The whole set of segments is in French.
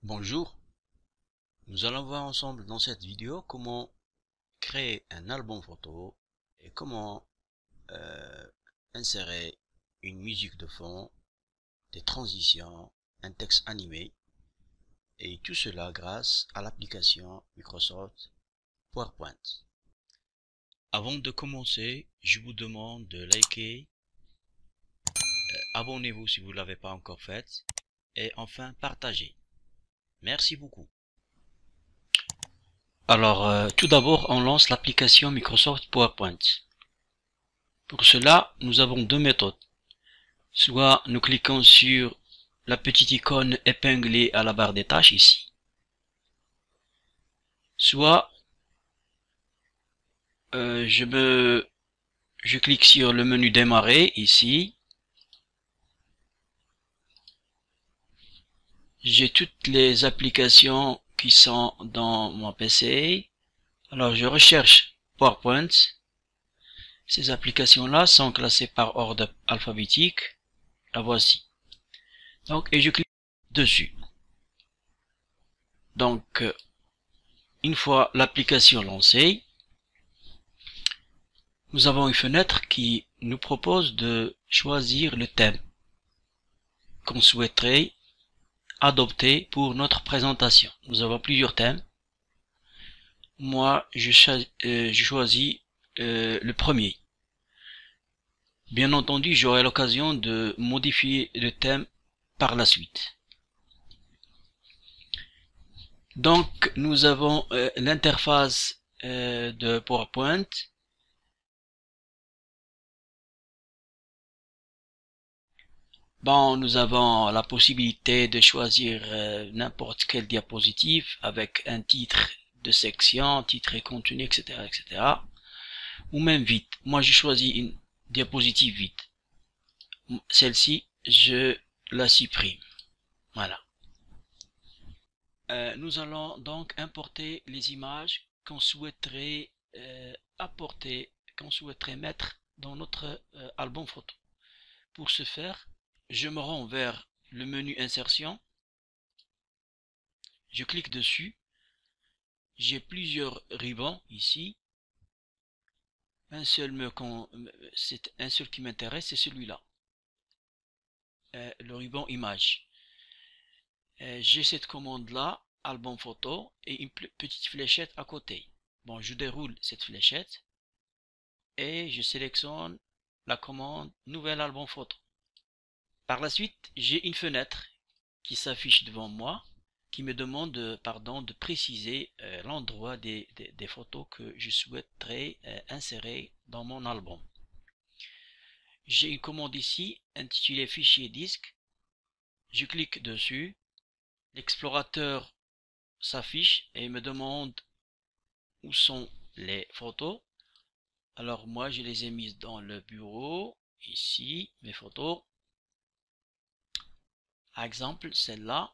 Bonjour, nous allons voir ensemble dans cette vidéo comment créer un album photo et comment euh, insérer une musique de fond, des transitions, un texte animé et tout cela grâce à l'application Microsoft PowerPoint. Avant de commencer, je vous demande de liker, abonnez-vous si vous ne l'avez pas encore fait et enfin partagez. Merci beaucoup. Alors, tout d'abord, on lance l'application Microsoft PowerPoint. Pour cela, nous avons deux méthodes. Soit nous cliquons sur la petite icône épinglée à la barre des tâches ici. Soit je clique sur le menu démarrer ici. J'ai toutes les applications qui sont dans mon PC. Alors je recherche PowerPoint. Ces applications-là sont classées par ordre alphabétique. La voici. Donc, et je clique dessus. Donc, une fois l'application lancée, nous avons une fenêtre qui nous propose de choisir le thème qu'on souhaiterait adopter pour notre présentation. Nous avons plusieurs thèmes. Moi, je choisis le premier. Bien entendu, j'aurai l'occasion de modifier le thème par la suite. Donc, nous avons l'interface de PowerPoint. Bon, nous avons la possibilité de choisir n'importe quelle diapositive avec un titre de section, titre et contenu, etc., etc. Ou même vide. Moi, j'ai choisi une diapositive vide. Celle-ci, je la supprime. Voilà. Nous allons donc importer les images qu'on souhaiterait qu'on souhaiterait mettre dans notre album photo. Pour ce faire, je me rends vers le menu insertion, je clique dessus, j'ai plusieurs rubans ici, un seul qui m'intéresse, c'est celui-là, le ruban image. J'ai cette commande-là, album photo, et une petite fléchette à côté. Bon, je déroule cette fléchette et je sélectionne la commande nouvel album photo. Par la suite, j'ai une fenêtre qui s'affiche devant moi qui me demande de préciser l'endroit des photos que je souhaiterais insérer dans mon album. J'ai une commande ici intitulée fichier disque. Je clique dessus. L'explorateur s'affiche et me demande où sont les photos. Alors moi je les ai mises dans le bureau. Ici, mes photos. Par exemple, celle-là.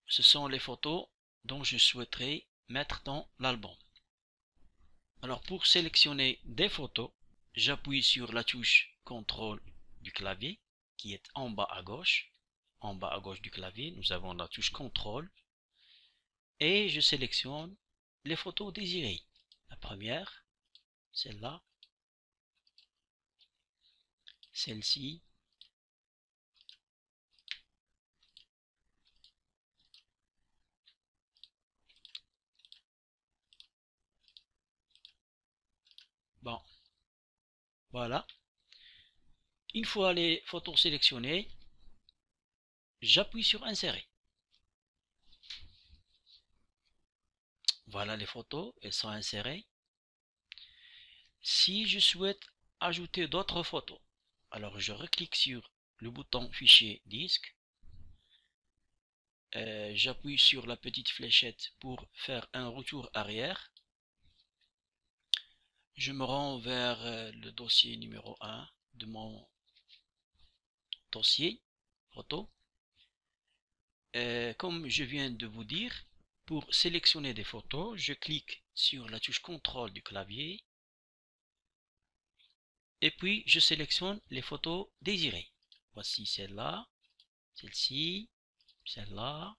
Ce sont les photos dont je souhaiterais mettre dans l'album. Alors pour sélectionner des photos, j'appuie sur la touche CTRL du clavier qui est en bas à gauche. En bas à gauche du clavier, nous avons la touche CTRL et je sélectionne les photos désirées. La première, celle-là, celle-ci, bon, voilà. Une fois les photos sélectionnées, j'appuie sur insérer. Voilà les photos, elles sont insérées. Si je souhaite ajouter d'autres photos, alors je reclique sur le bouton fichier disque. J'appuie sur la petite fléchette pour faire un retour arrière. Je me rends vers le dossier numéro 1 de mon dossier photo. Comme je viens de vous dire, pour sélectionner des photos, je clique sur la touche CTRL du clavier et puis je sélectionne les photos désirées. Voici celle-là, celle-ci, celle-là.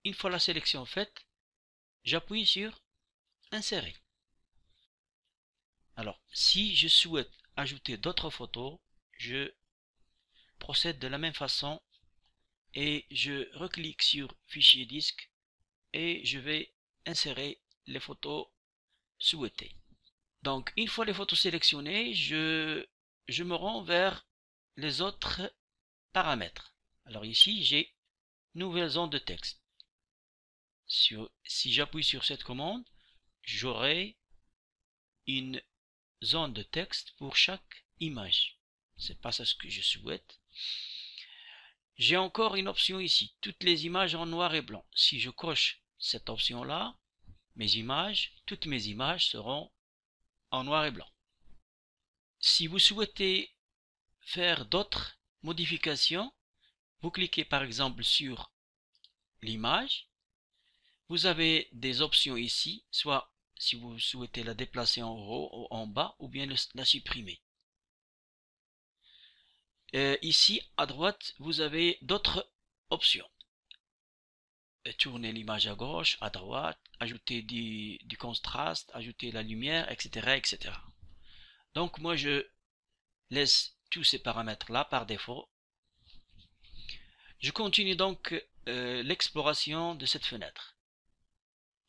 Une fois la sélection faite, j'appuie sur insérer. Alors, si je souhaite ajouter d'autres photos, je procède de la même façon et je reclique sur fichier disque et je vais insérer les photos souhaitées. Donc, une fois les photos sélectionnées, je me rends vers les autres paramètres. Alors ici, j'ai nouvelle zone de texte. Si j'appuie sur cette commande, j'aurai une zone de texte pour chaque image. C'est pas ça ce que je souhaite. J'ai encore une option ici, toutes les images en noir et blanc. Si je coche cette option-là, toutes mes images seront en noir et blanc. Si vous souhaitez faire d'autres modifications, vous cliquez par exemple sur l'image. Vous avez des options ici, soit si vous souhaitez la déplacer en haut ou en bas, ou bien la supprimer. Ici, à droite, vous avez d'autres options. Tourner l'image à gauche, à droite, ajouter du contraste, ajouter la lumière, etc., etc. Donc, moi, je laisse tous ces paramètres-là par défaut. Je continue donc l'exploration de cette fenêtre.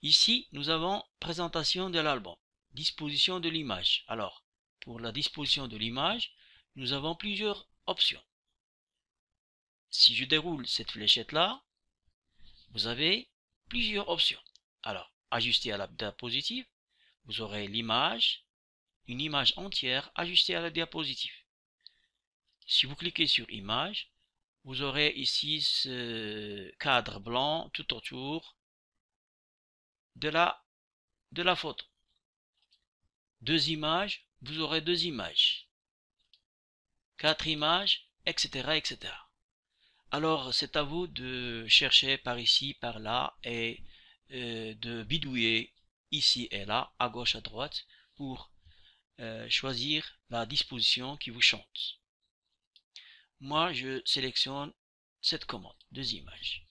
Ici, nous avons présentation de l'album, disposition de l'image. Alors, pour la disposition de l'image, nous avons plusieurs options. Si je déroule cette fléchette-là, vous avez plusieurs options. Alors, ajuster à la diapositive, vous aurez l'image, une image entière ajustée à la diapositive. Si vous cliquez sur image, vous aurez ici ce cadre blanc tout autour de la photo. Deux images, vous aurez deux images. Quatre images, etc., etc. Alors, c'est à vous de chercher par ici, par là, et de bidouiller ici et là, à gauche, à droite, pour choisir la disposition qui vous chante. Moi, je sélectionne cette commande, deux images.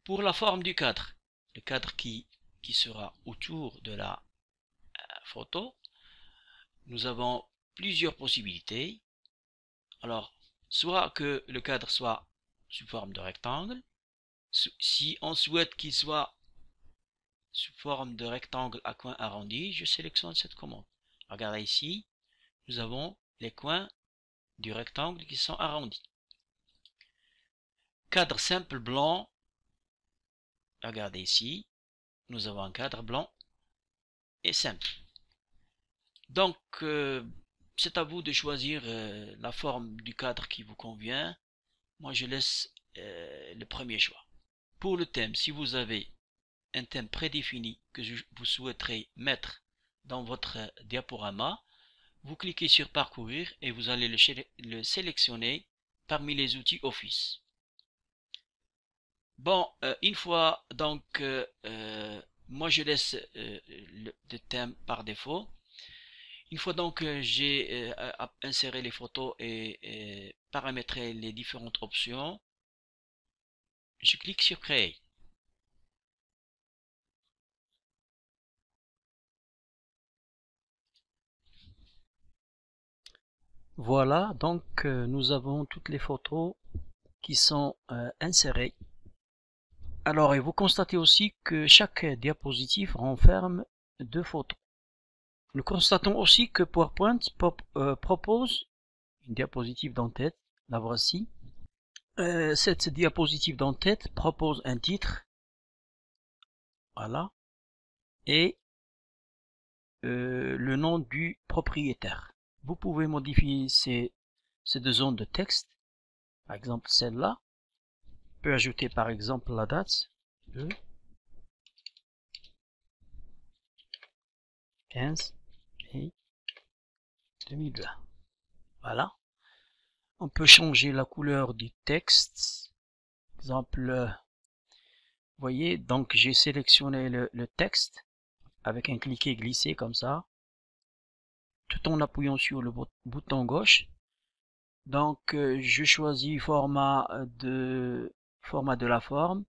Pour la forme du cadre, le cadre qui sera autour de la photo, nous avons plusieurs possibilités. Alors, soit que le cadre soit sous forme de rectangle. Si on souhaite qu'il soit sous forme de rectangle à coin arrondi, je sélectionne cette commande. Regardez ici, nous avons les coins du rectangle qui sont arrondis. Cadre simple blanc, regardez ici, nous avons un cadre blanc et simple. Donc, c'est à vous de choisir la forme du cadre qui vous convient. Moi, je laisse le premier choix. Pour le thème, si vous avez un thème prédéfini que vous souhaiterez mettre dans votre diaporama, vous cliquez sur parcourir et vous allez le sélectionner parmi les outils Office. Bon, une fois donc, moi je laisse le thème par défaut. Une fois donc j'ai inséré les photos et paramétré les différentes options, je clique sur créer. Voilà, donc nous avons toutes les photos qui sont insérées. Alors, et vous constatez aussi que chaque diapositive renferme deux photos. Nous constatons aussi que PowerPoint propose une diapositive d'en-tête, la voici. Cette diapositive d'en-tête propose un titre, voilà, et le nom du propriétaire. Vous pouvez modifier ces deux zones de texte, par exemple celle-là. On peut ajouter par exemple la date, 15 mai 2020. Voilà. On peut changer la couleur du texte. Par exemple, voyez, donc j'ai sélectionné le texte avec un cliquer-glisser comme ça, tout en appuyant sur le bouton gauche. Donc je choisis format de la forme.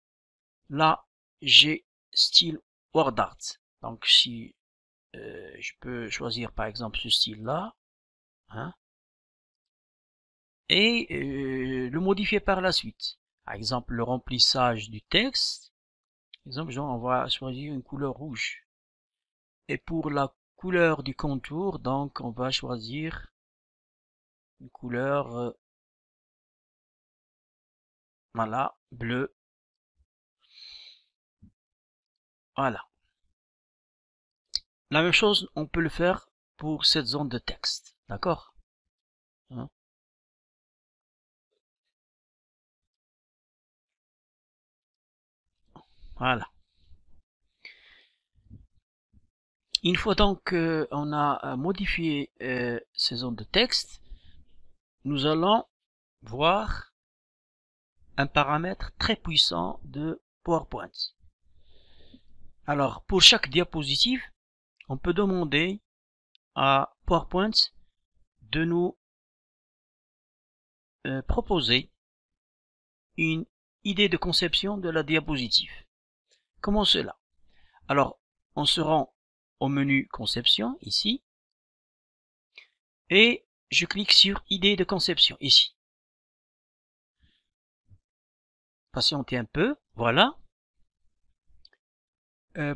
Là, j'ai style WordArt. Donc si je peux choisir par exemple ce style-là, hein, et le modifier par la suite. Par exemple, le remplissage du texte. Par exemple, genre, on va choisir une couleur rouge. Et pour la couleur du contour, donc on va choisir une couleur voilà, bleu. Voilà. La même chose, on peut le faire pour cette zone de texte. D'accord? Hein? Voilà. Une fois donc qu'on a modifié ces zones de texte, nous allons voir un paramètre très puissant de PowerPoint. Alors, pour chaque diapositive, on peut demander à PowerPoint de nous proposer une idée de conception de la diapositive. Comment cela? Alors, on se rend au menu conception, ici, et je clique sur idée de conception, ici. Patientez un peu, voilà.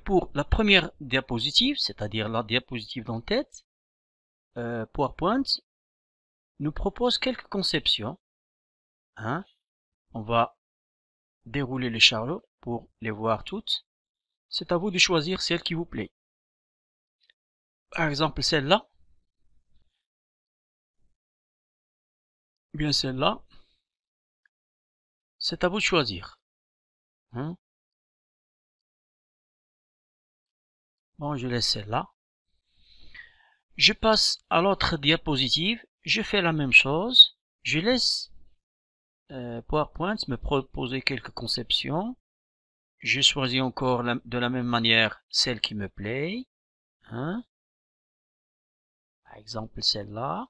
Pour la première diapositive, c'est-à-dire la diapositive d'en-tête, PowerPoint nous propose quelques conceptions. Hein. On va dérouler les charlots pour les voir toutes. C'est à vous de choisir celle qui vous plaît. Par exemple, celle-là. Bien celle-là. C'est à vous de choisir. Hein. Bon, je laisse celle-là. Je passe à l'autre diapositive. Je fais la même chose. Je laisse PowerPoint me proposer quelques conceptions. Je choisis encore de la même manière celle qui me plaît. Hein. Par exemple, celle-là.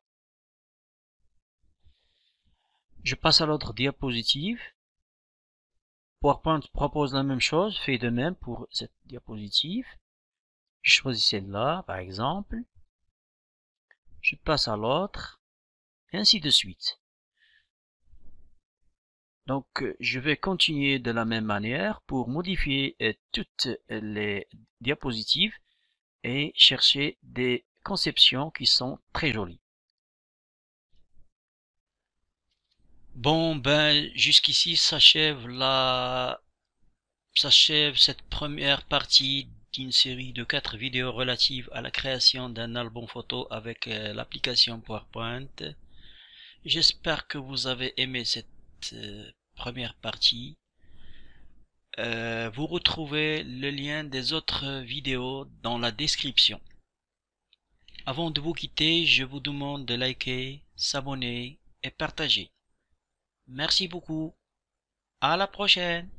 Je passe à l'autre diapositive. PowerPoint propose la même chose, fait de même pour cette diapositive. Je choisis celle-là, par exemple. Je passe à l'autre, et ainsi de suite. Donc, je vais continuer de la même manière pour modifier toutes les diapositives et chercher des conceptions qui sont très jolies. Bon, ben, jusqu'ici s'achève cette première partie d'une série de 4 vidéos relatives à la création d'un album photo avec l'application PowerPoint. J'espère que vous avez aimé cette première partie. Vous retrouvez le lien des autres vidéos dans la description. Avant de vous quitter, je vous demande de liker, s'abonner et partager. Merci beaucoup. À la prochaine.